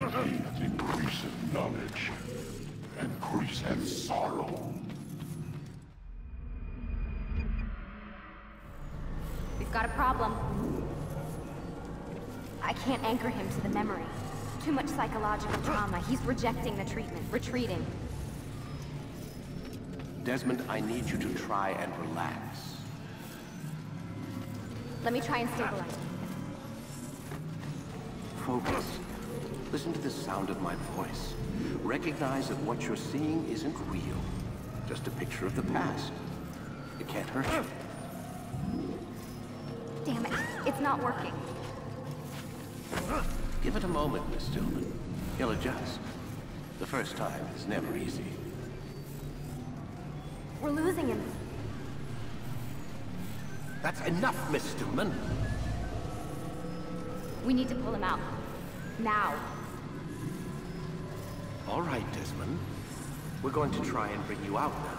Increaseth knowledge, increaseth sorrow. We've got a problem. I can't anchor him to the memory. Too much psychological trauma. He's rejecting the treatment, retreating. Desmond, I need you to try and relax. Let me try and stabilize him. Focus. Listen to the sound of my voice. Recognize that what you're seeing isn't real. Just a picture of the past. It can't hurt you. Damn it. It's not working. Give it a moment, Miss Stillman. He'll adjust. The first time is never easy. We're losing him. That's enough, Miss Stillman. We need to pull him out. Now. All right, Desmond. We're going to try and bring you out now.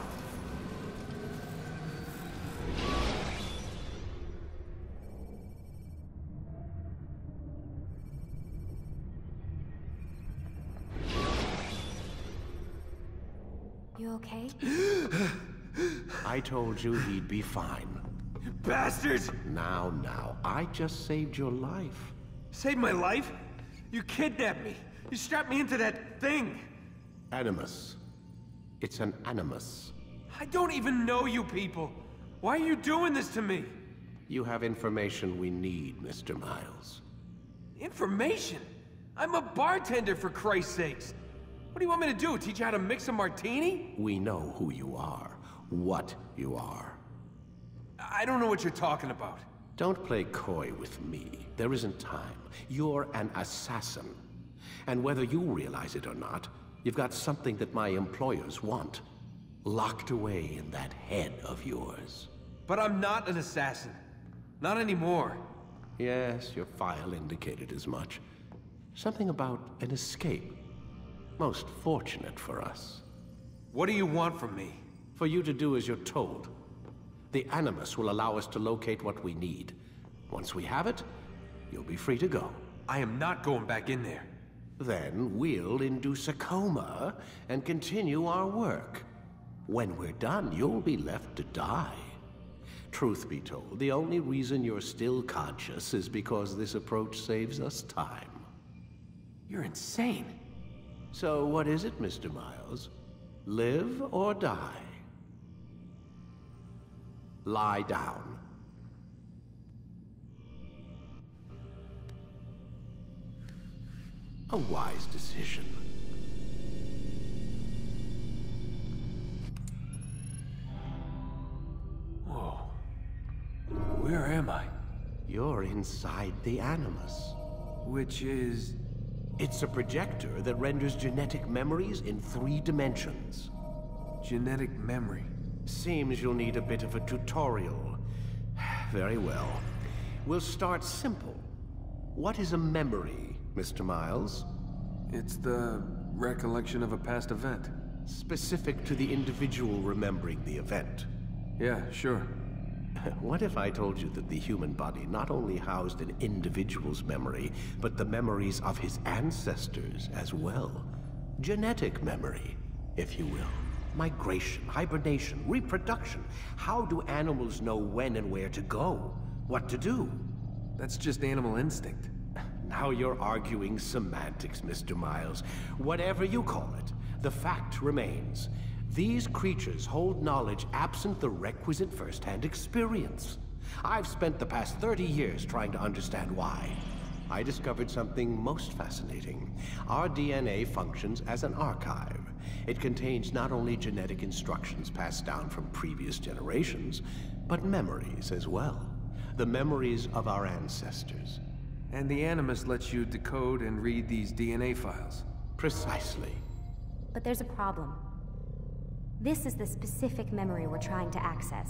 You okay? I told you he'd be fine. Bastards! Now, I just saved your life. Saved my life? You kidnapped me. You strapped me into that thing. Animus. It's an animus. I don't even know you people. Why are you doing this to me? You have information we need, Mr. Miles. Information? I'm a bartender, for Christ's sakes. What do you want me to do? Teach you how to mix a martini? We know who you are. What you are. I don't know what you're talking about. Don't play coy with me. There isn't time. You're an assassin. And whether you realize it or not, you've got something that my employers want. Locked away in that head of yours. But I'm not an assassin. Not anymore. Yes, your file indicated as much. Something about an escape. Most fortunate for us. What do you want from me? For you to do as you're told. The Animus will allow us to locate what we need. Once we have it, you'll be free to go. I am not going back in there. Then we'll induce a coma and continue our work. When we're done, you'll be left to die. Truth be told, the only reason you're still conscious is because this approach saves us time. You're insane. So what is it, Mr. Miles? Live or die? Lie down. A wise decision. Whoa. Where am I? You're inside the Animus. Which is... It's a projector that renders genetic memories in 3 dimensions. Genetic memory. Seems you'll need a bit of a tutorial. Very well. We'll start simple. What is a memory, Mr. Miles? It's the recollection of a past event. Specific to the individual remembering the event. Yeah, sure. What if I told you that the human body not only housed an individual's memory, but the memories of his ancestors as well? Genetic memory, if you will. Migration, hibernation, reproduction. How do animals know when and where to go? What to do? That's just animal instinct. Now you're arguing semantics, Mr. Miles. Whatever you call it, the fact remains. These creatures hold knowledge absent the requisite first-hand experience. I've spent the past 30 years trying to understand why. I discovered something most fascinating. Our DNA functions as an archive. It contains not only genetic instructions passed down from previous generations, but memories as well. The memories of our ancestors. And the Animus lets you decode and read these DNA files. Precisely. But there's a problem. This is the specific memory we're trying to access.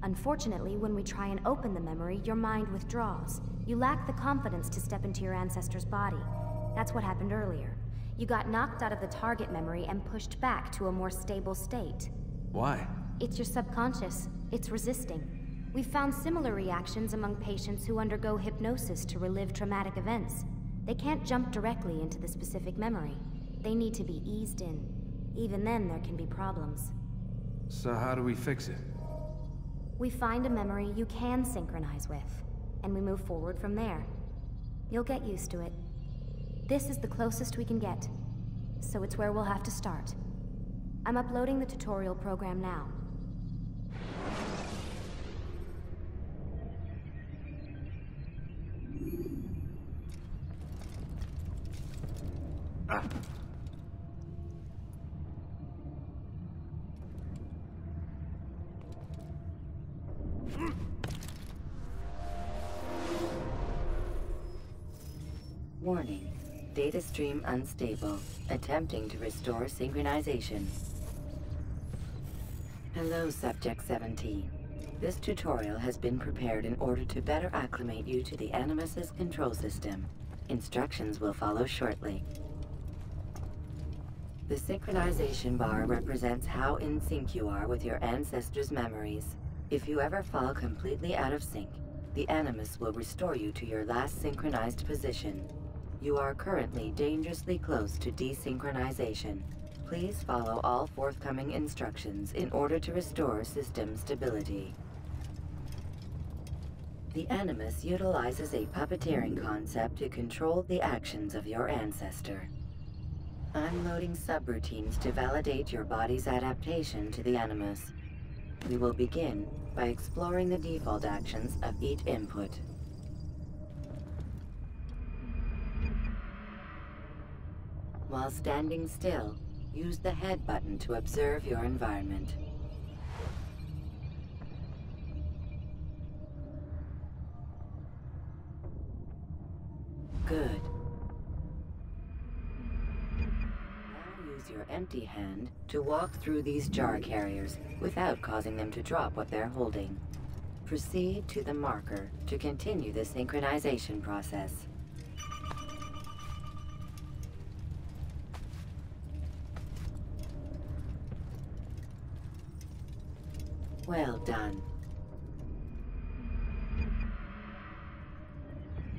Unfortunately, when we try and open the memory, your mind withdraws. You lack the confidence to step into your ancestor's body. That's what happened earlier. You got knocked out of the target memory and pushed back to a more stable state. Why? It's your subconscious. It's resisting. We've found similar reactions among patients who undergo hypnosis to relive traumatic events. They can't jump directly into the specific memory. They need to be eased in. Even then, there can be problems. So how do we fix it? We find a memory you can synchronize with, and we move forward from there. You'll get used to it. This is the closest we can get, so it's where we'll have to start. I'm uploading the tutorial program now. Warning. Data stream unstable. Attempting to restore synchronization. Hello, Subject 17. This tutorial has been prepared in order to better acclimate you to the Animus's control system. Instructions will follow shortly. The synchronization bar represents how in sync you are with your ancestors' memories. If you ever fall completely out of sync, the Animus will restore you to your last synchronized position. You are currently dangerously close to desynchronization. Please follow all forthcoming instructions in order to restore system stability. The Animus utilizes a puppeteering concept to control the actions of your ancestor. I'm loading subroutines to validate your body's adaptation to the Animus. We will begin by exploring the default actions of each input. While standing still, use the head button to observe your environment. Good. Now use your empty hand to walk through these jar carriers without causing them to drop what they're holding. Proceed to the marker to continue the synchronization process. Well done.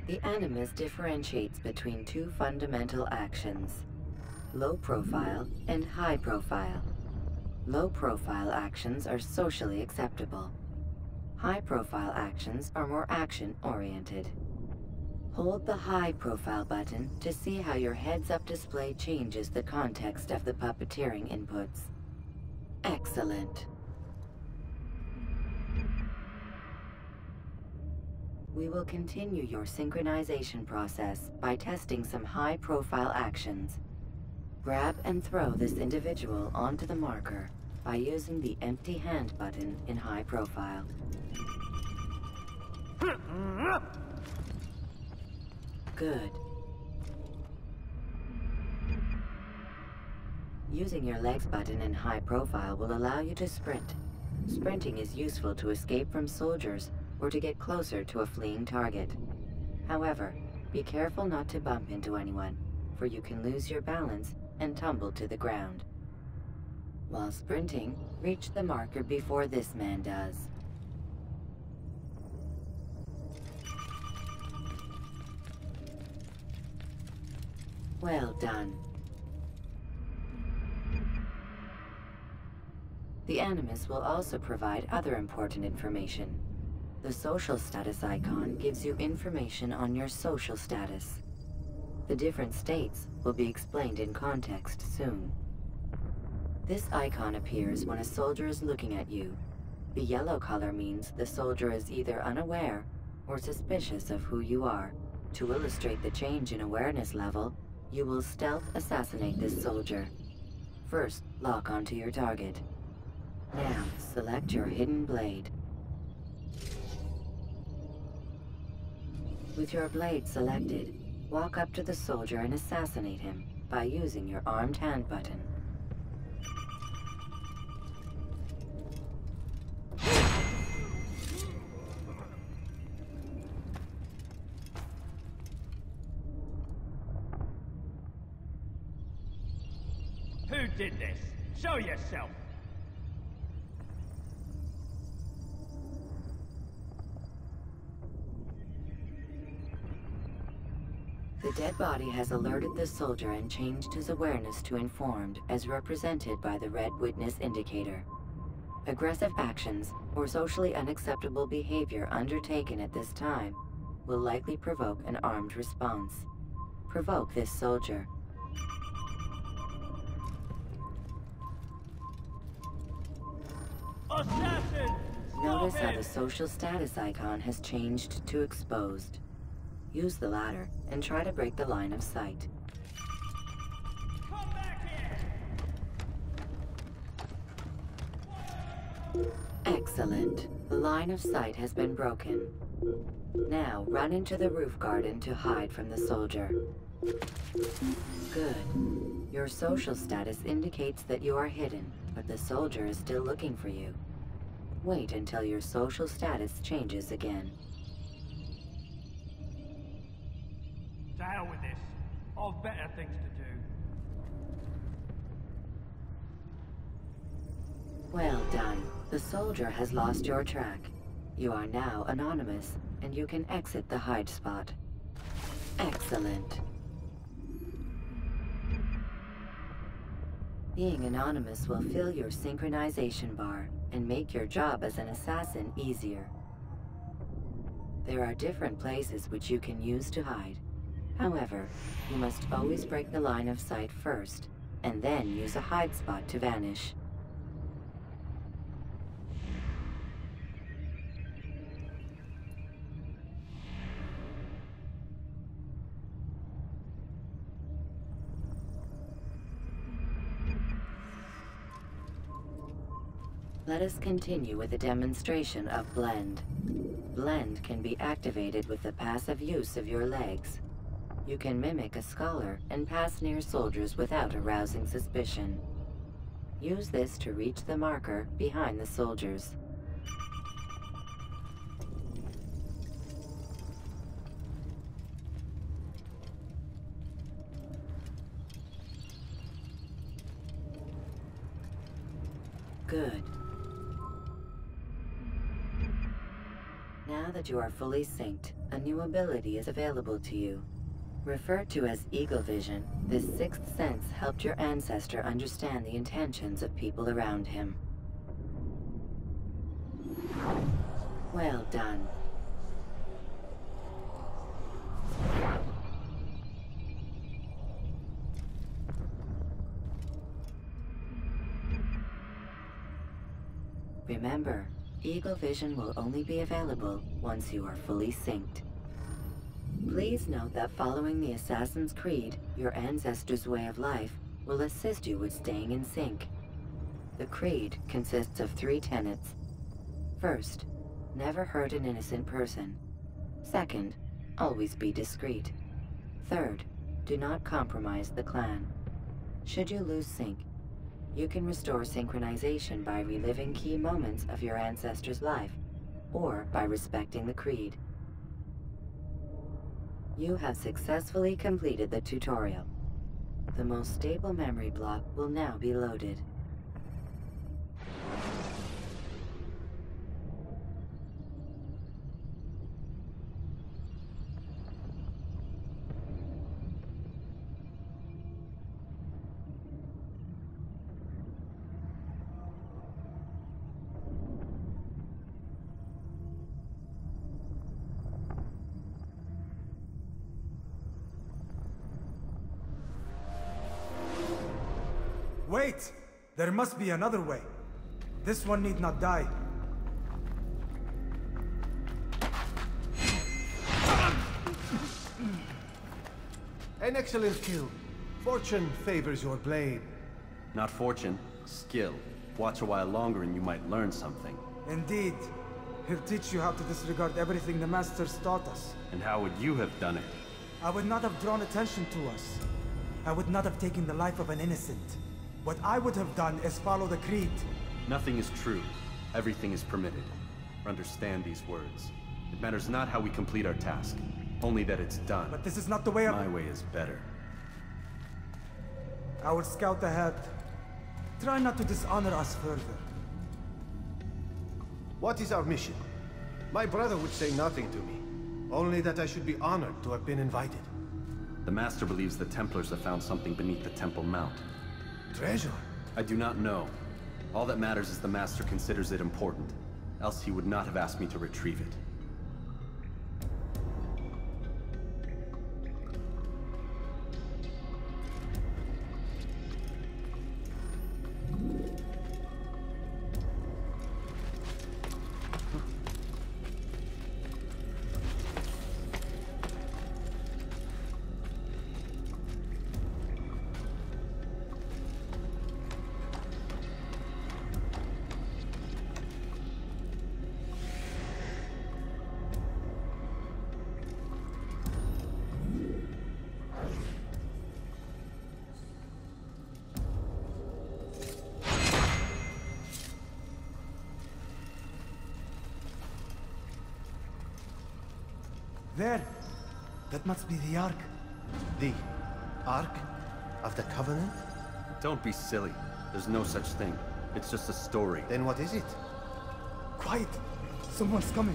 The Animus differentiates between two fundamental actions: low profile and high profile. Low profile actions are socially acceptable. High profile actions are more action-oriented. Hold the high profile button to see how your heads-up display changes the context of the puppeteering inputs. Excellent. We will continue your synchronization process by testing some high-profile actions. Grab and throw this individual onto the marker by using the empty hand button in high profile. Good. Using your legs button in high profile will allow you to sprint. Sprinting is useful to escape from soldiers or to get closer to a fleeing target. However, be careful not to bump into anyone, for you can lose your balance and tumble to the ground. While sprinting, reach the marker before this man does. Well done. The Animus will also provide other important information. The social status icon gives you information on your social status. The different states will be explained in context soon. This icon appears when a soldier is looking at you. The yellow color means the soldier is either unaware or suspicious of who you are. To illustrate the change in awareness level, you will stealth assassinate this soldier. First, lock onto your target. Now, select your hidden blade. With your blade selected, walk up to the soldier and assassinate him by using your armed hand button. Who did this? Show yourself! The dead body has alerted the soldier and changed his awareness to informed, as represented by the red witness indicator. Aggressive actions or socially unacceptable behavior undertaken at this time will likely provoke an armed response. Provoke this soldier. Assassin! Notice how the social status icon has changed to exposed. Use the ladder and try to break the line of sight. Come back here! Excellent. The line of sight has been broken. Now run into the roof garden to hide from the soldier. Good. Your social status indicates that you are hidden, but the soldier is still looking for you. Wait until your social status changes again. To hell with this. I've better things to do. Well done. The soldier has lost your track. You are now anonymous, and you can exit the hide spot. Excellent. Being anonymous will fill your synchronization bar and make your job as an assassin easier. There are different places which you can use to hide. However, you must always break the line of sight first, and then use a hide spot to vanish. Let us continue with a demonstration of Blend. Blend can be activated with the passive use of your legs. You can mimic a scholar and pass near soldiers without arousing suspicion. Use this to reach the marker behind the soldiers. Good. Now that you are fully synced, a new ability is available to you. Referred to as Eagle Vision, this sixth sense helped your ancestor understand the intentions of people around him. Well done. Remember, Eagle Vision will only be available once you are fully synced. Please note that following the Assassin's Creed, your ancestors' way of life will assist you with staying in sync. The Creed consists of 3 tenets. First, never hurt an innocent person. Second, always be discreet. Third, do not compromise the clan. Should you lose sync, you can restore synchronization by reliving key moments of your ancestor's life, or by respecting the Creed. You have successfully completed the tutorial. The most stable memory block will now be loaded. Wait! There must be another way. This one need not die. An excellent kill. Fortune favors your blade. Not fortune, skill. Watch a while longer and you might learn something. Indeed. He'll teach you how to disregard everything the Masters taught us. And how would you have done it? I would not have drawn attention to us. I would not have taken the life of an innocent. What I would have done is follow the Creed. Nothing is true. Everything is permitted. Understand these words. It matters not how we complete our task, only that it's done. But this is not the way of... My way is better. I will scout ahead. Try not to dishonor us further. What is our mission? My brother would say nothing to me. Only that I should be honored to have been invited. The Master believes the Templars have found something beneath the Temple Mount. Treasure? I do not know. All that matters is the Master considers it important. Else he would not have asked me to retrieve it. There! That must be the Ark. The Ark of the Covenant? Don't be silly. There's no such thing. It's just a story. Then what is it? Quiet! Someone's coming.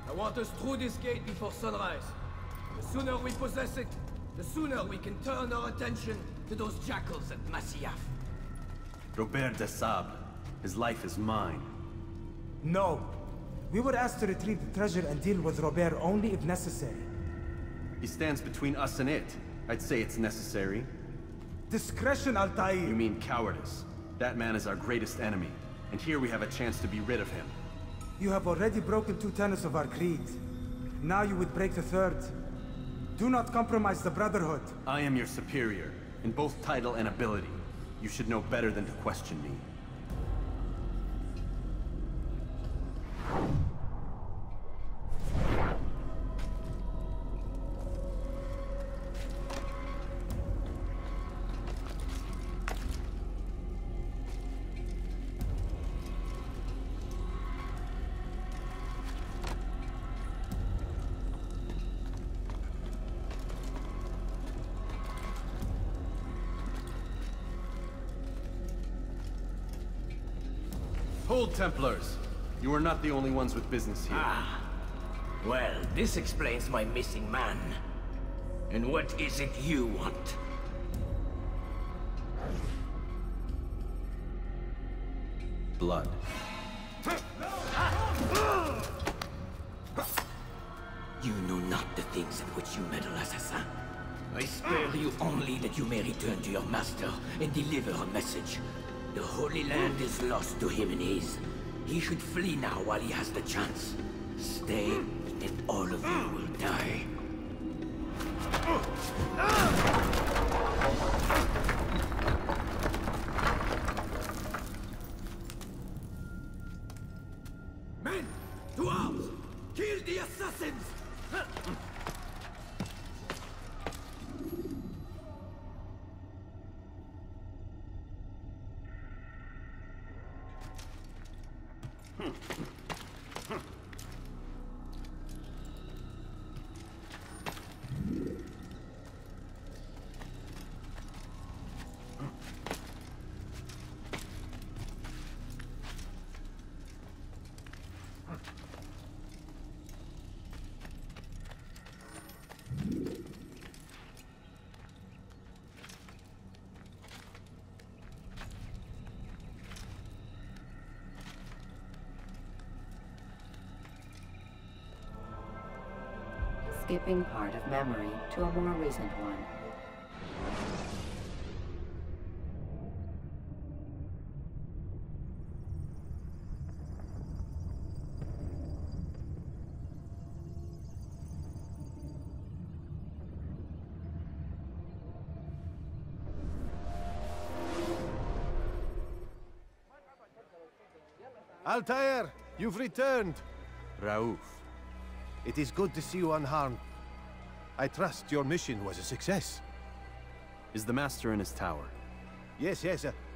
I want us through this gate before sunrise. The sooner we possess it, the sooner we can turn our attention to those jackals at Masyaf. Robert de Sable. His life is mine. No! We were asked to retrieve the treasure and deal with Robert only if necessary. He stands between us and it. I'd say it's necessary. Discretion, Altaïr! You mean cowardice. That man is our greatest enemy, and here we have a chance to be rid of him. You have already broken 2 tenets of our creed. Now you would break the 3rd. Do not compromise the Brotherhood. I am your superior, in both title and ability. You should know better than to question me. Hold, Templars! You are not the only ones with business here. Ah. Well, this explains my missing man. And what is it you want? Blood. You know not the things in which you meddle, assassin. I spare you only that you may return to your master and deliver a message. The Holy Land is lost to him and his. He should flee now while he has the chance. Stay, and all of you will die. Men, to arms! Kill the assassins! Skipping part of memory to a more recent one. Altaïr, you've returned. Raouf. It is good to see you unharmed. I trust your mission was a success. Is the Master in his tower? Yes,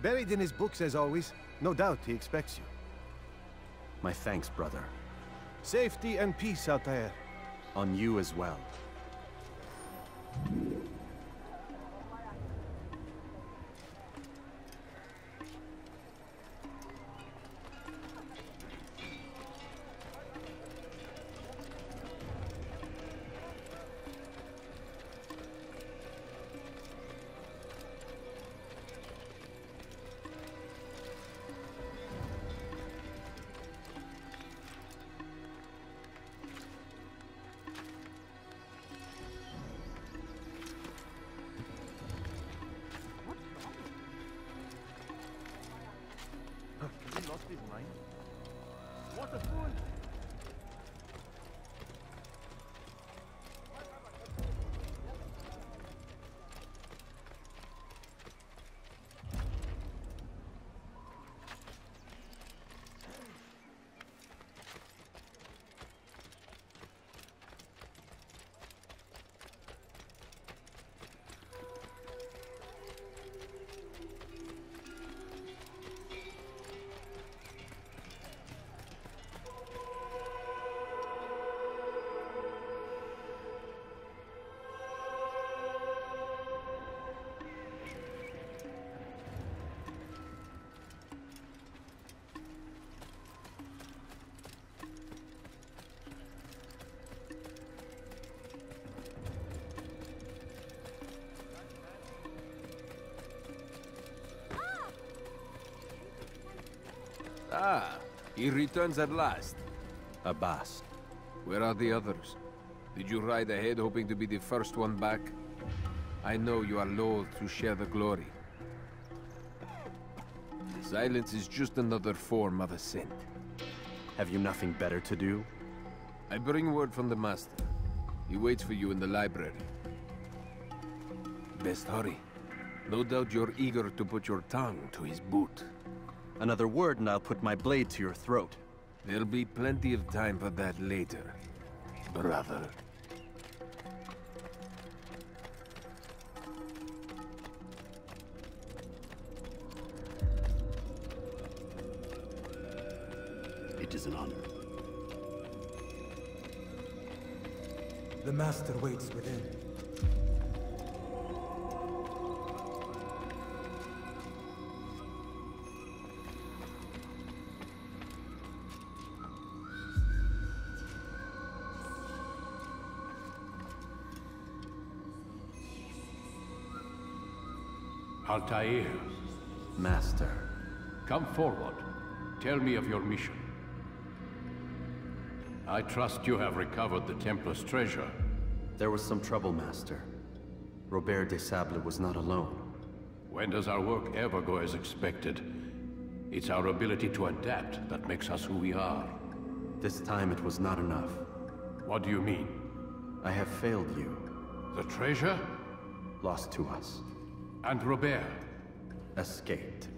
buried in his books as always. No doubt he expects you. My thanks, brother. Safety and peace, Altaïr. On you as well. Ah, he returns at last. Abbas. Where are the others? Did you ride ahead hoping to be the first one back? I know you are loath to share the glory. Silence is just another form of assent. Have you nothing better to do? I bring word from the Master. He waits for you in the library. Best hurry. No doubt you're eager to put your tongue to his boot. Another word and I'll put my blade to your throat. There'll be plenty of time for that later, brother. It is an honor. The Master waits within. Altaïr. Master. Come forward. Tell me of your mission. I trust you have recovered the Templar's treasure. There was some trouble, Master. Robert de Sable was not alone. When does our work ever go as expected? It's our ability to adapt that makes us who we are. This time it was not enough. What do you mean? I have failed you. The treasure? Lost to us. And Robert? Escaped.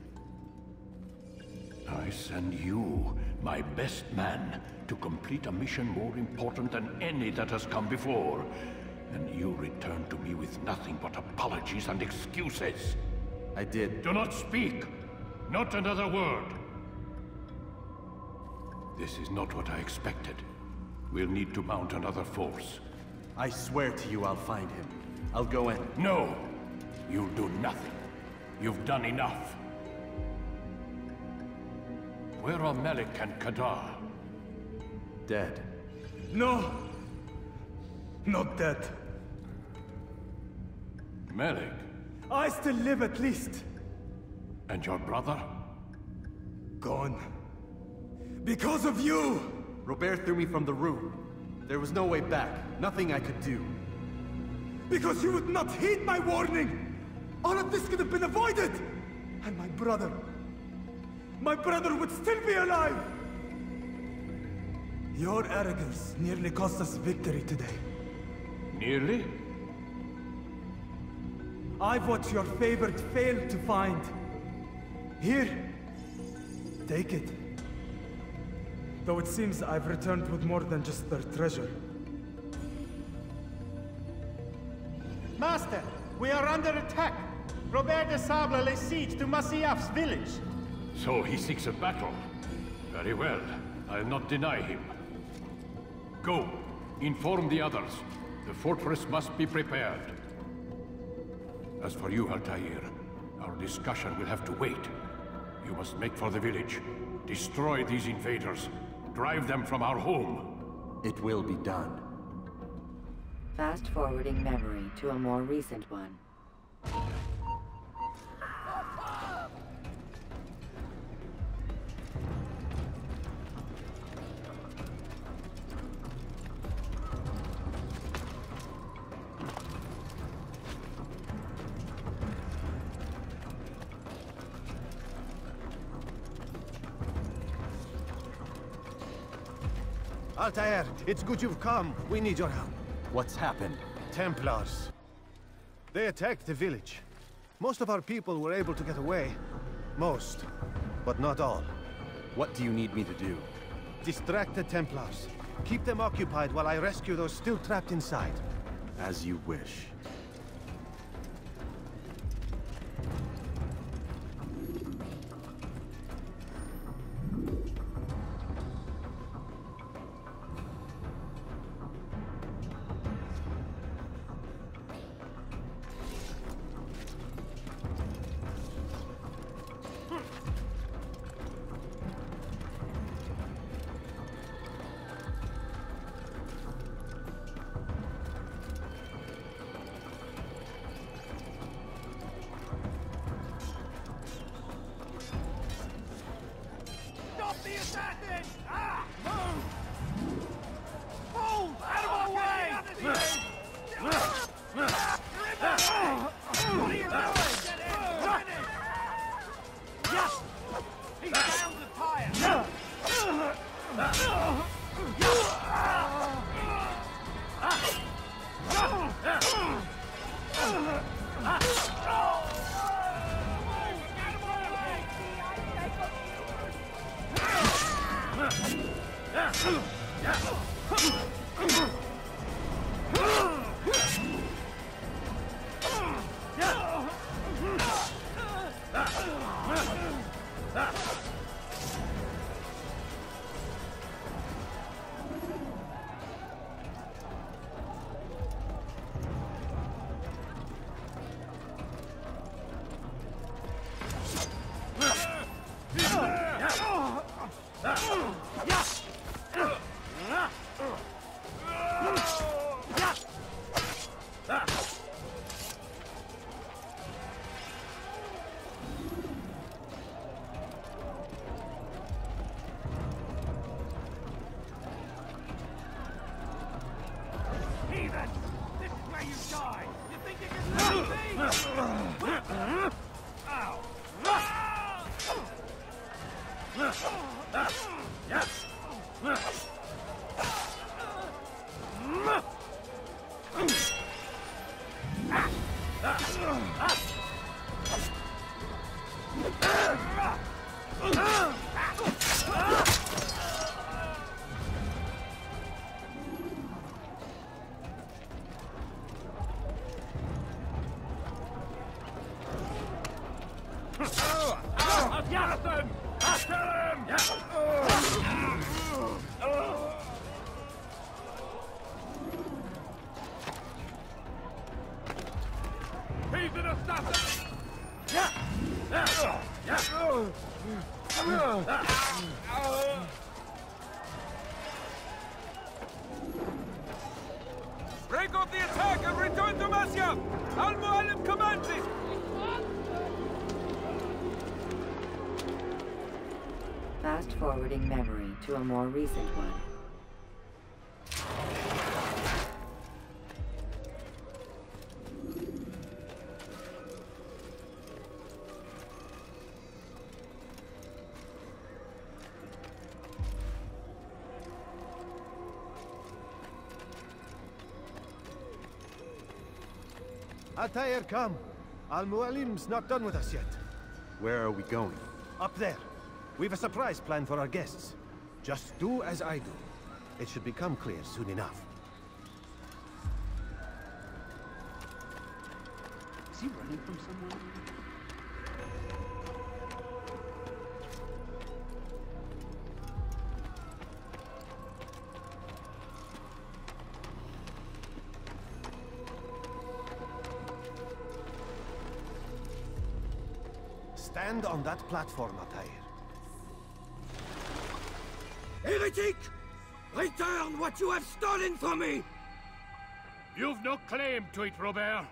I send you, my best man, to complete a mission more important than any that has come before. And you return to me with nothing but apologies and excuses. I did. Do not speak! Not another word! This is not what I expected. We'll need to mount another force. I swear to you I'll find him. I'll go in. No! You'll do nothing. You've done enough. Where are Malik and Kadar? Dead. No! Not dead. Malik? I still live at least. And your brother? Gone. Because of you! Robert threw me from the room. There was no way back. Nothing I could do. Because you would not heed my warning! All of this could have been avoided! And my brother would still be alive! Your arrogance nearly cost us victory today. Nearly? I've what your favored failed to find. Here, take it. Though it seems I've returned with more than just their treasure. Master, we are under attack. Robert de Sable lays siege to Masyaf's village. So he seeks a battle. Very well. I'll not deny him. Go. Inform the others. The fortress must be prepared. As for you, Altaïr, our discussion will have to wait. You must make for the village. Destroy these invaders. Drive them from our home. It will be done. Fast-forwarding memory to a more recent one. Altair, it's good you've come. We need your help. What's happened? Templars. They attacked the village. Most of our people were able to get away. Most, but not all. What do you need me to do? Distract the Templars. Keep them occupied while I rescue those still trapped inside. As you wish. Jonathan! After him! Heathen assassin! Break off the attack and return to Masyaf! Al-Mu'allim commands it! Fast-forwarding memory to a more recent one. Altaïr, come. Al-Mu'allim's not done with us yet. Where are we going? Up there. We've a surprise planned for our guests. Just do as I do. It should become clear soon enough. Is he running from someone? Stand on that platform, Altaïr. Heretic! Return what you have stolen from me! You've no claim to it, Robert.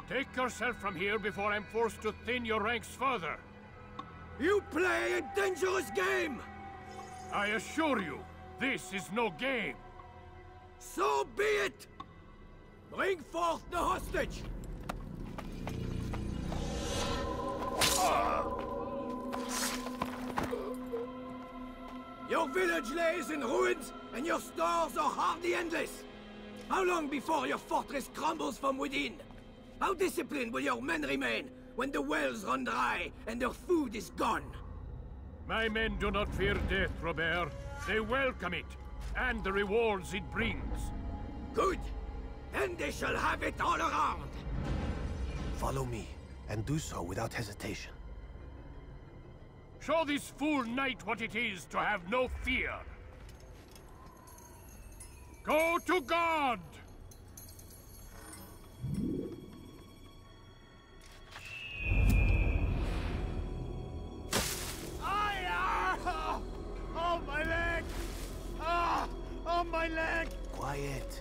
Take yourself from here before I'm forced to thin your ranks further. You play a dangerous game! I assure you, this is no game. So be it! Bring forth the hostage! Your village lays in ruins, and your stores are hardly endless. How long before your fortress crumbles from within? How disciplined will your men remain when the wells run dry and their food is gone? My men do not fear death, Robert. They welcome it, and the rewards it brings. Good. Then they shall have it all around. Follow me, and do so without hesitation. Show this fool knight what it is to have no fear. Go to God! Oh, my leg! Ah! Oh, my leg! Quiet,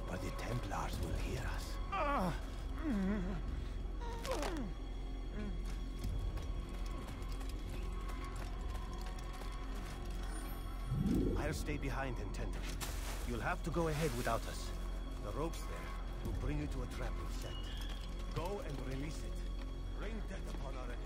or the Templars will hear us. I'll stay behind and tend to you. You'll have to go ahead without us. The ropes there will bring you to a trap we've set. Go and release it. Bring death upon our enemies.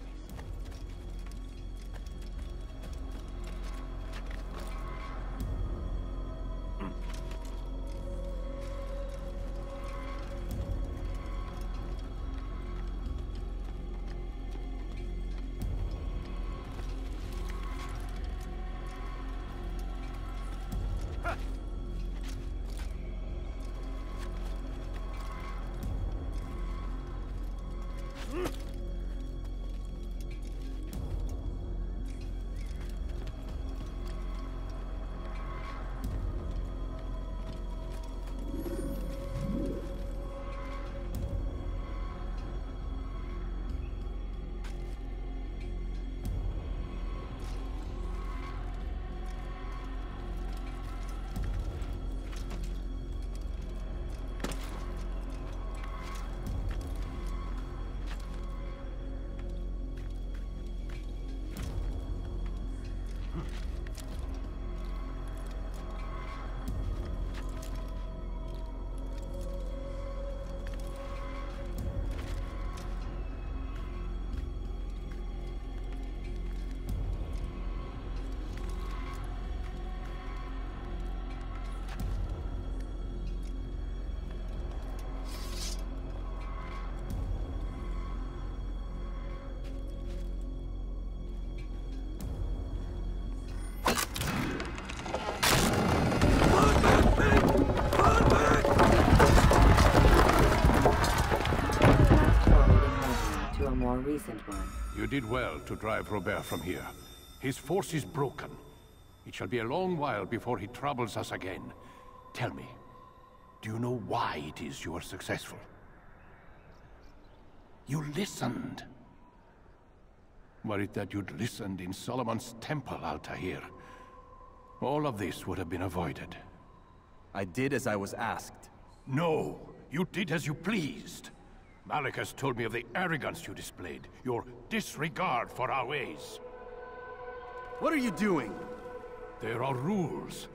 more recent one. You did well to drive Robert from here. His force is broken. It shall be a long while before he troubles us again. Tell me, do you know why it is you are successful? You listened. Were it that you'd listened in Solomon's temple, Altaïr, all of this would have been avoided. I did as I was asked. No, you did as you pleased. Malik has told me of the arrogance you displayed, your disregard for our ways. What are you doing? There are rules.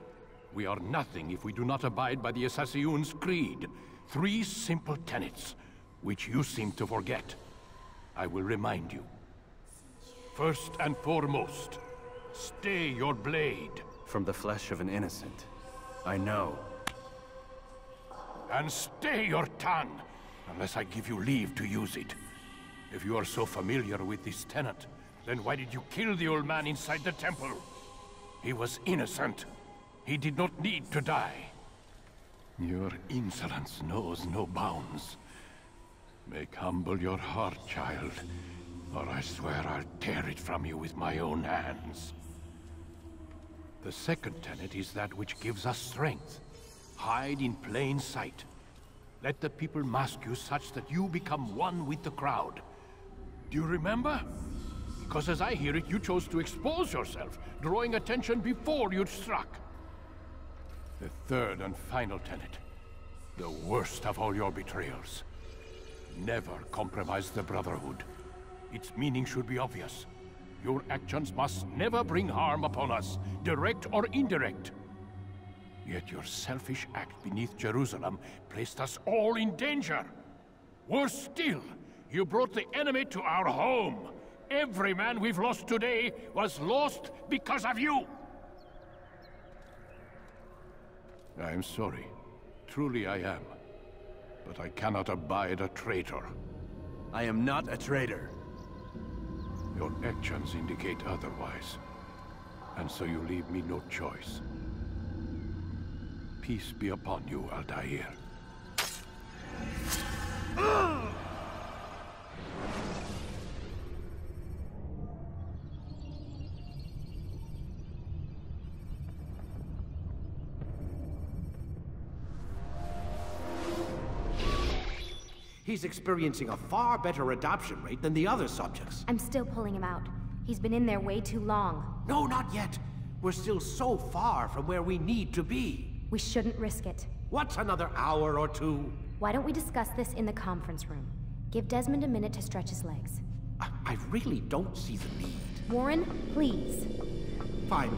We are nothing if we do not abide by the Assassin's creed. 3 simple tenets, which you seem to forget. I will remind you. First and foremost, stay your blade. From the flesh of an innocent. I know. And stay your tongue, unless I give you leave to use it. If you are so familiar with this tenet, then why did you kill the old man inside the temple? He was innocent. He did not need to die. Your insolence knows no bounds. Make humble your heart, child, or I swear I'll tear it from you with my own hands. The second tenet is that which gives us strength. Hide in plain sight. Let the people mask you such that you become one with the crowd. Do you remember? Because as I hear it, you chose to expose yourself, drawing attention before you'd struck. The third and final tenet. The worst of all your betrayals. Never compromise the Brotherhood. Its meaning should be obvious. Your actions must never bring harm upon us, direct or indirect. Yet your selfish act beneath Jerusalem placed us all in danger. Worse still, you brought the enemy to our home. Every man we've lost today was lost because of you. I'm sorry. Truly I am. But I cannot abide a traitor. I am not a traitor. Your actions indicate otherwise. And so you leave me no choice. Peace be upon you, Altaïr. He's experiencing a far better adoption rate than the other subjects. I'm still pulling him out. He's been in there way too long. No, not yet. We're still so far from where we need to be. We shouldn't risk it. What's another hour or two? Why don't we discuss this in the conference room? Give Desmond a minute to stretch his legs. I really don't see the need. Warren, please. Fine.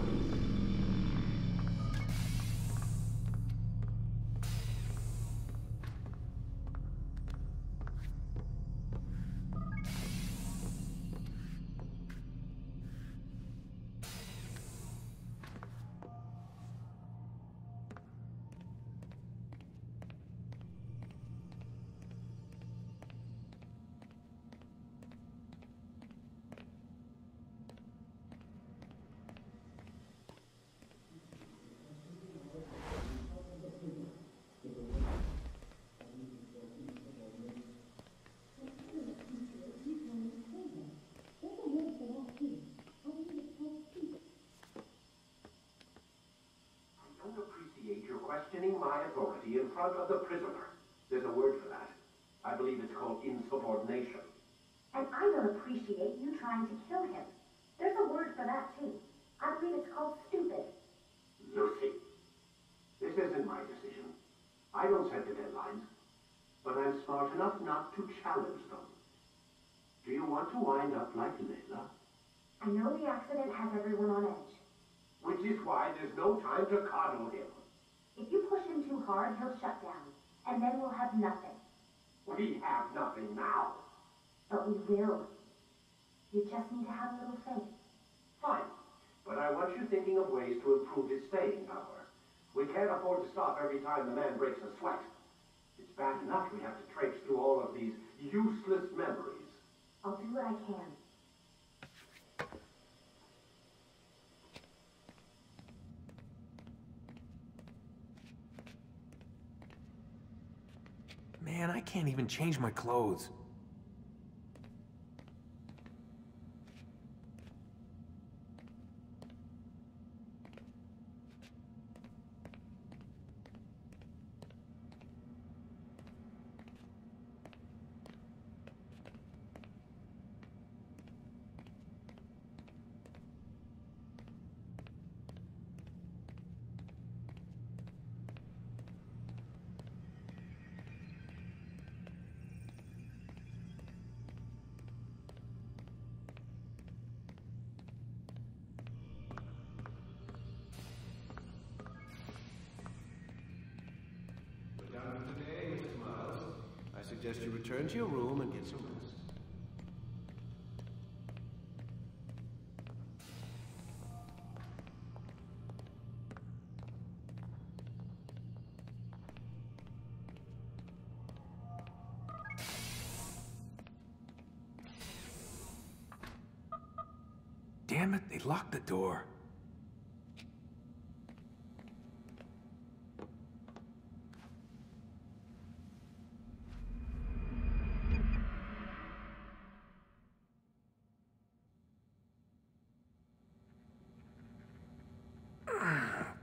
Questioning my authority in front of the prisoner. There's a word for that. I believe it's called insubordination. And I don't appreciate you trying to kill him. There's a word for that, too. I believe it's called stupid. Lucy, this isn't my decision. I don't set the deadlines. But I'm smart enough not to challenge them. Do you want to wind up like Layla? I know the accident has everyone on edge. Which is why there's no time to coddle him. If you push him too hard, he'll shut down. And then we'll have nothing. We have nothing now. But we will. You just need to have a little faith. Fine. But I want you thinking of ways to improve his staying power. We can't afford to stop every time the man breaks a sweat. It's bad enough we have to traipse through all of these useless memories. I'll do what I can. Man, I can't even change my clothes. suggest you return to your room and get some rest. Damn it, they locked the door.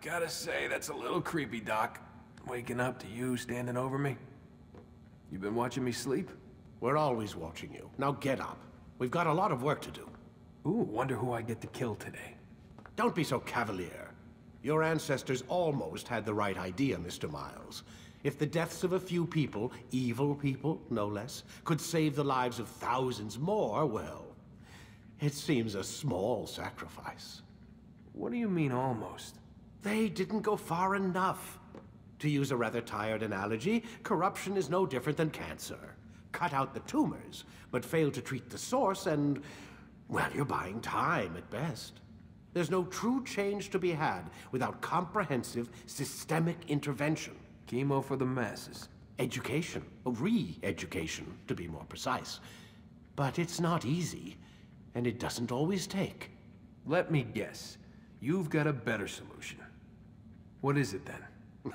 Gotta say, that's a little creepy, Doc. Waking up to you standing over me. You been watching me sleep? We're always watching you. Now get up. We've got a lot of work to do. Ooh, wonder who I get to kill today. Don't be so cavalier. Your ancestors almost had the right idea, Mr. Miles. If the deaths of a few people, evil people, no less, could save the lives of thousands more, well, it seems a small sacrifice. What do you mean, almost? They didn't go far enough. To use a rather tired analogy, corruption is no different than cancer. Cut out the tumors, but fail to treat the source and, well, you're buying time at best. There's no true change to be had without comprehensive, systemic intervention. Chemo for the masses. Education. Re-education, to be more precise. But it's not easy, and it doesn't always take. Let me guess. You've got a better solution. What is it, then?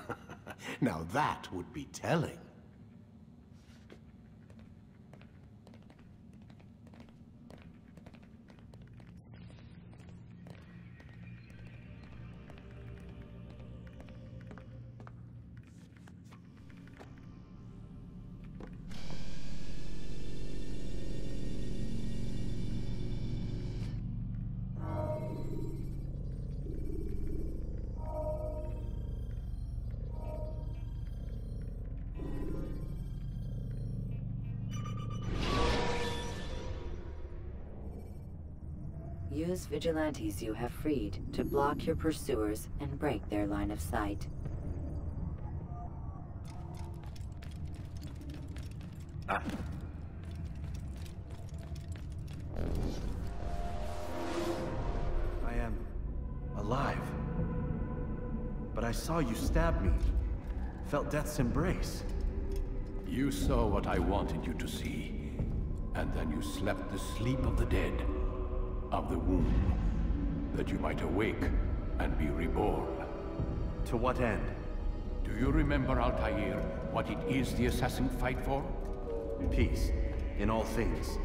Now that would be telling. Use vigilantes you have freed to block your pursuers and break their line of sight. I am alive. But I saw you stab me. Felt death's embrace. You saw what I wanted you to see. And then you slept the sleep of the dead. Of the womb, that you might awake and be reborn. To what end? Do you remember, Altaïr, what it is the assassin fight for? Peace, in all things.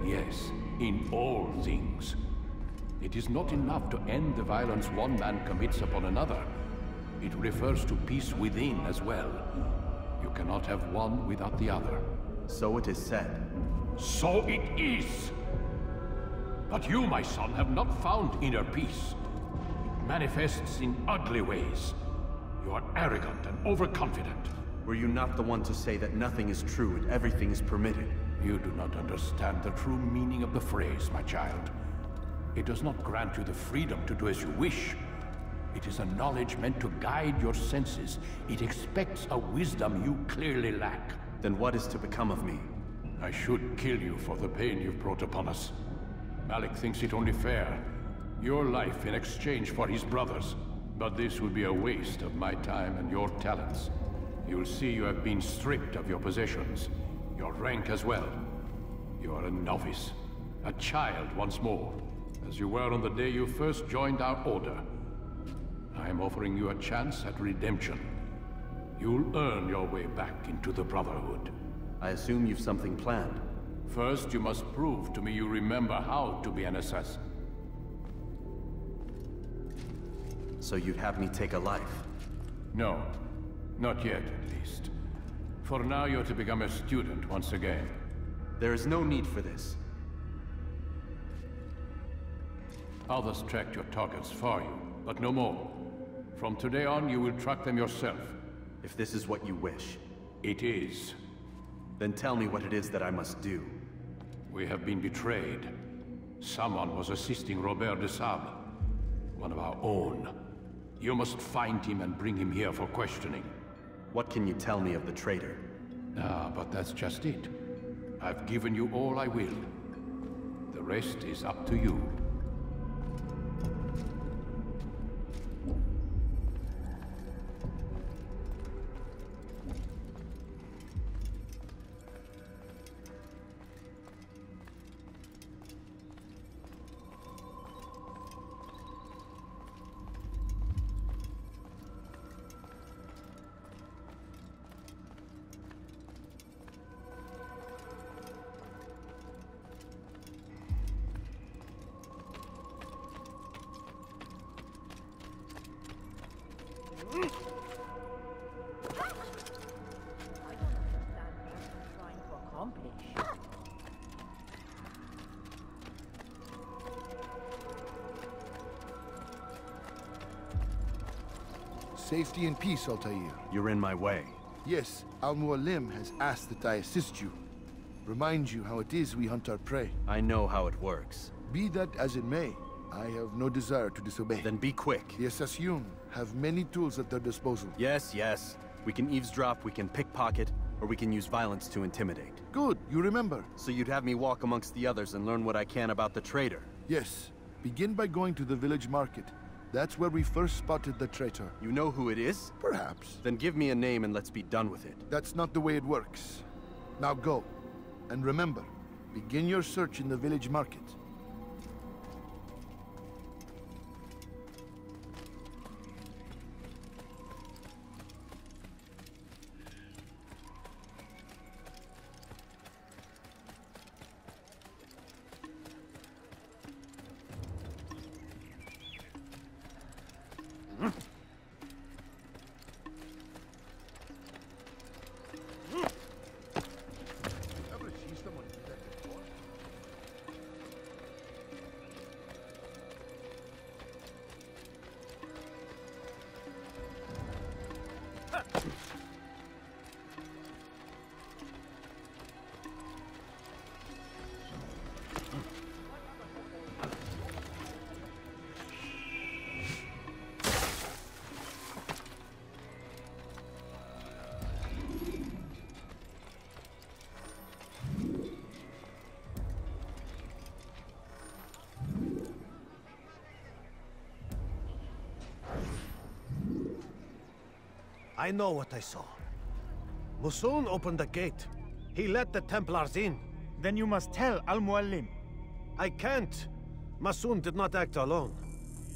Yes, in all things. It is not enough to end the violence one man commits upon another. It refers to peace within as well. You cannot have one without the other. So it is said. So it is! But you, my son, have not found inner peace. It manifests in ugly ways. You are arrogant and overconfident. Were you not the one to say that nothing is true and everything is permitted? You do not understand the true meaning of the phrase, my child. It does not grant you the freedom to do as you wish. It is a knowledge meant to guide your senses. It expects a wisdom you clearly lack. Then what is to become of me? I should kill you for the pain you've brought upon us. Malik thinks it only fair. Your life in exchange for his brother's. But this would be a waste of my time and your talents. You'll see you have been stripped of your possessions. Your rank as well. You are a novice. A child once more. As you were on the day you first joined our order. I am offering you a chance at redemption. You'll earn your way back into the Brotherhood. I assume you've something planned. First, you must prove to me you remember how to be an assassin. So you'd have me take a life? No. Not yet, at least. For now, you're to become a student once again. There is no need for this. Others tracked your targets for you, but no more. From today on, you will track them yourself. If this is what you wish. It is. Then tell me what it is that I must do. We have been betrayed. Someone was assisting Robert de Sable, one of our own. You must find him and bring him here for questioning. What can you tell me of the traitor? Ah, but that's just it. I've given you all I will. The rest is up to you. Safety and peace, Altaïr. You're in my way. Yes, Al-Mualim has asked that I assist you. Remind you how it is we hunt our prey. I know how it works. Be that as it may, I have no desire to disobey. Then be quick. The Assassin have many tools at their disposal. Yes, yes. We can eavesdrop, we can pickpocket, or we can use violence to intimidate. Good, you remember. So you'd have me walk amongst the others and learn what I can about the traitor? Yes. Begin by going to the village market. That's where we first spotted the traitor. You know who it is? Perhaps. Then give me a name and let's be done with it. That's not the way it works. Now go. And remember, begin your search in the village market. I know what I saw. Masoon opened the gate. He let the Templars in. Then you must tell Al-Mualim. I can't. Masoon did not act alone.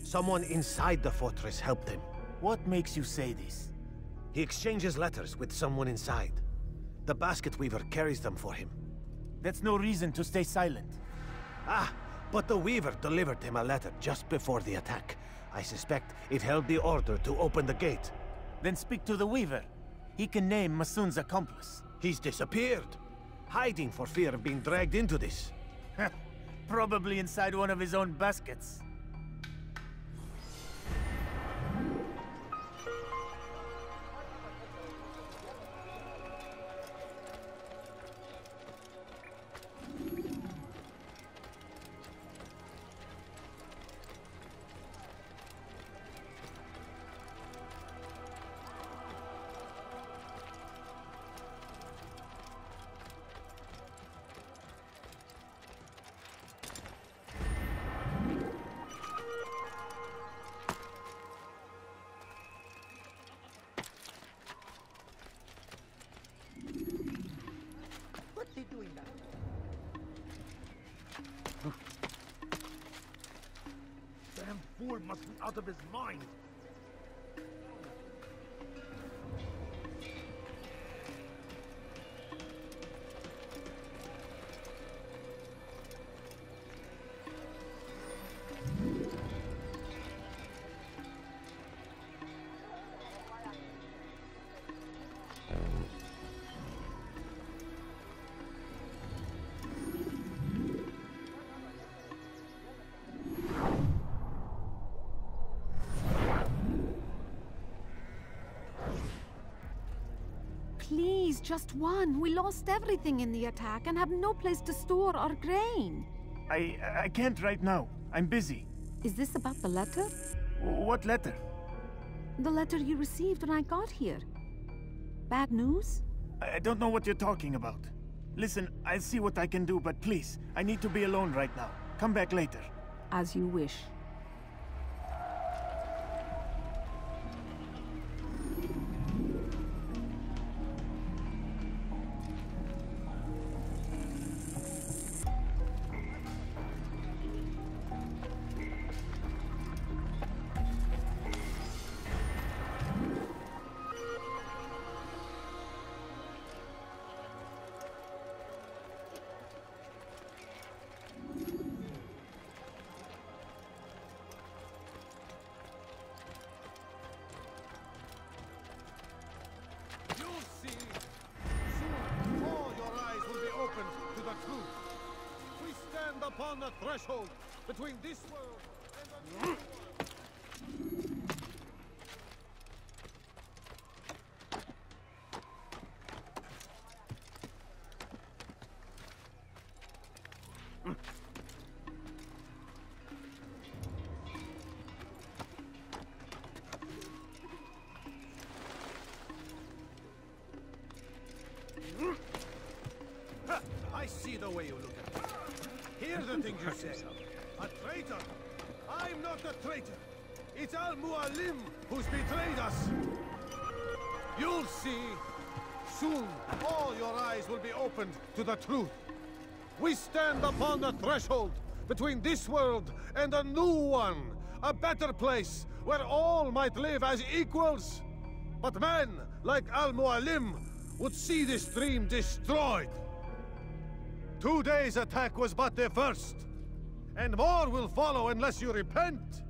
Someone inside the fortress helped him. What makes you say this? He exchanges letters with someone inside. The basket weaver carries them for him. That's no reason to stay silent. Ah, but the weaver delivered him a letter just before the attack. I suspect it held the order to open the gate. Then speak to the weaver. He can name Masoon's accomplice. He's disappeared. Hiding for fear of being dragged into this. Probably inside one of his own baskets. Damn fool must be out of his mind. Please, just one. We lost everything in the attack and have no place to store our grain. I can't right now. I'm busy. Is this about the letter? What letter? The letter you received when I got here. Bad news? I don't know what you're talking about. Listen, I'll see what I can do, but please, I need to be alone right now. Come back later. As you wish. Upon the threshold between this world and the... I see the way you look at it. Hear the things you say. A traitor? I'm not a traitor. It's Al-Mualim who's betrayed us. You'll see. Soon, all your eyes will be opened to the truth. We stand upon the threshold between this world and a new one. A better place where all might live as equals. But men like Al-Mualim would see this dream destroyed. Today's attack was but the first. And more will follow unless you repent.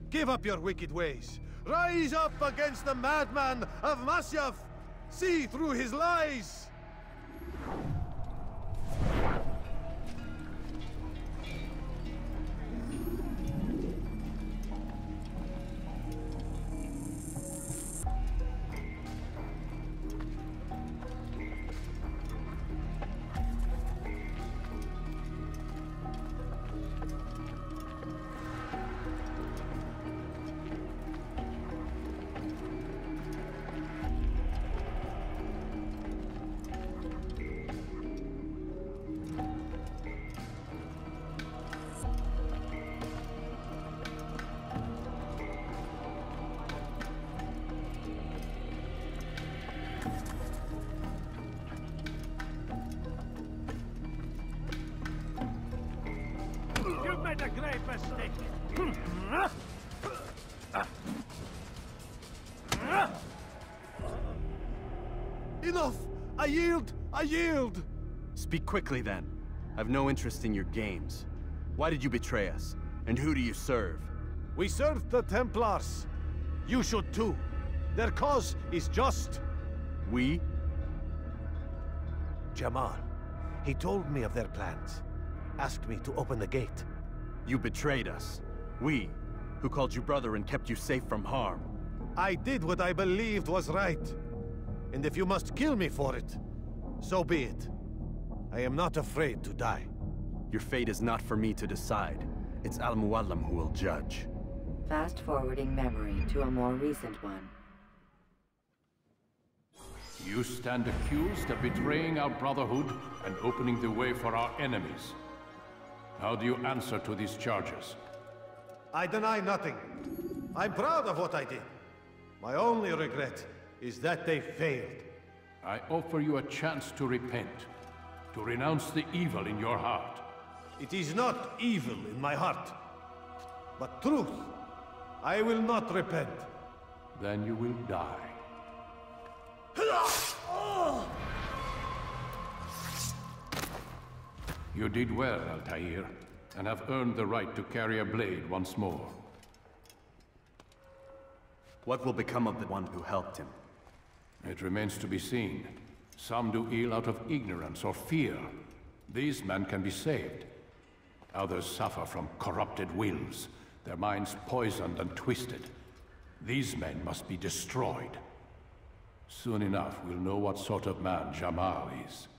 Give up your wicked ways. Rise up against the madman of Masyaf. See through his lies. made a great mistake. Enough! I yield! I yield! Speak quickly, then. I've no interest in your games. Why did you betray us? And who do you serve? We serve the Templars. You should too. Their cause is just. We? Jamal. He told me of their plans. Asked me to open the gate. You betrayed us. We, who called you brother and kept you safe from harm. I did what I believed was right. And if you must kill me for it, so be it. I am not afraid to die. Your fate is not for me to decide. It's Al-Mualim who will judge. Fast-forwarding memory to a more recent one. You stand accused of betraying our Brotherhood and opening the way for our enemies. How do you answer to these charges? I deny nothing. I'm proud of what I did. My only regret is that they failed. I offer you a chance to repent, to renounce the evil in your heart. It is not evil in my heart, but truth. I will not repent. Then you will die. You did well, Altaïr, and have earned the right to carry a blade once more. What will become of the one who helped him? It remains to be seen. Some do ill out of ignorance or fear. These men can be saved. Others suffer from corrupted wills, their minds poisoned and twisted. These men must be destroyed. Soon enough, we'll know what sort of man Jamal is.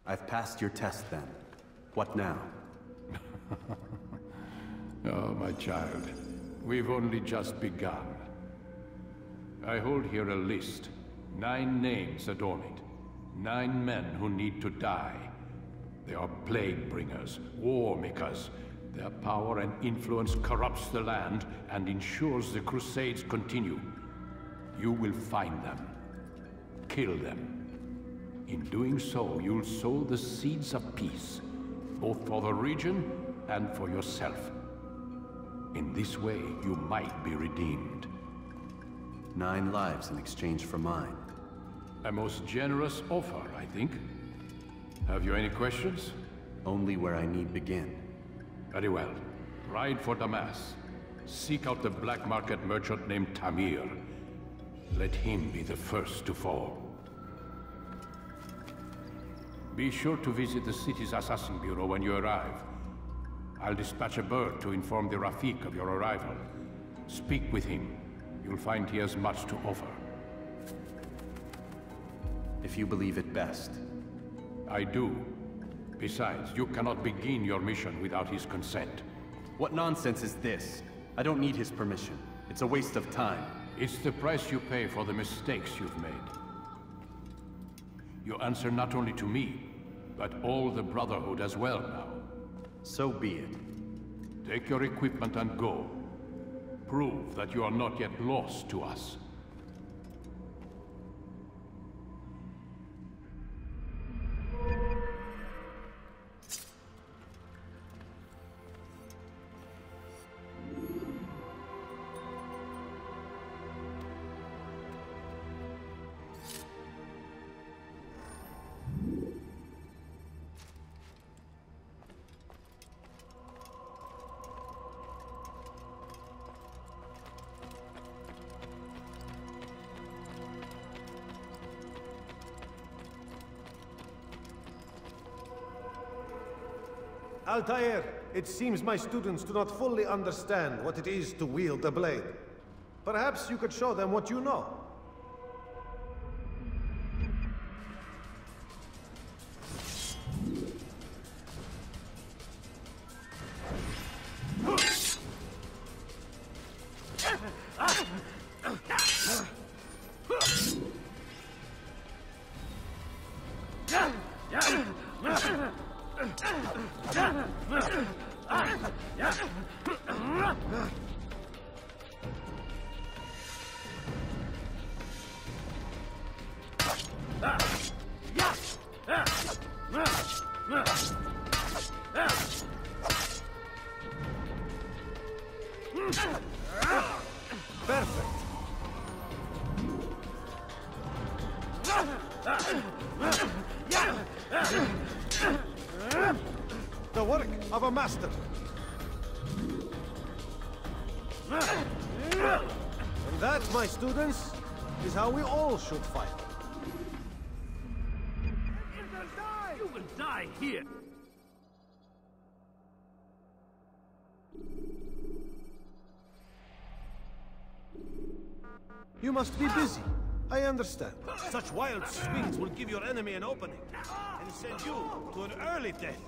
I've passed your test then. What now? Oh, my child. We've only just begun. I hold here a list. 9 names adorn it. 9 men who need to die. They are plague bringers, war makers. Their power and influence corrupts the land and ensures the Crusades continue. You will find them. Kill them. In doing so, you'll sow the seeds of peace, both for the region and for yourself. In this way, you might be redeemed. 9 lives in exchange for mine. A most generous offer, I think. Have you any questions? Only where I need begin. Very well. Ride for Damas. Seek out the black market merchant named Tamir. Let him be the first to fall. Be sure to visit the city's assassin bureau when you arrive. I'll dispatch a bird to inform the Rafik of your arrival. Speak with him. You'll find he has much to offer. If you believe it best. I do. Besides, you cannot begin your mission without his consent. What nonsense is this? I don't need his permission. It's a waste of time. It's the price you pay for the mistakes you've made. You answer not only to me, but all the Brotherhood as well now. So be it. Take your equipment and go. Prove that you are not yet lost to us. Altaïr, it seems my students do not fully understand what it is to wield the blade. Perhaps you could show them what you know. The work of a master. And that, my students, is how we all should fight. You will die here! You must be busy. I understand. Such wild swings will give your enemy an opening and send you to an early death.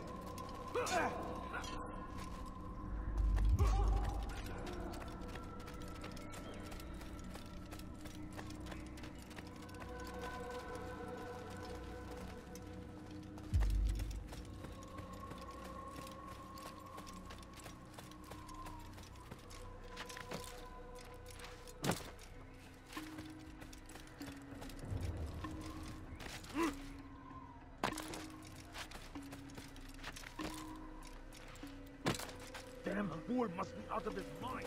Damn fool must be out of his mind.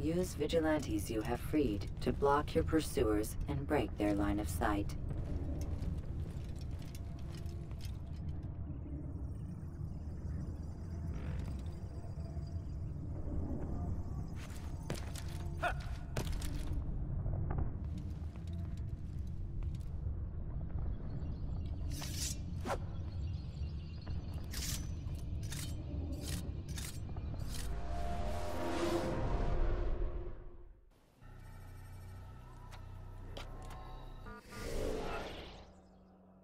Use vigilantes you have freed to block your pursuers and break their line of sight.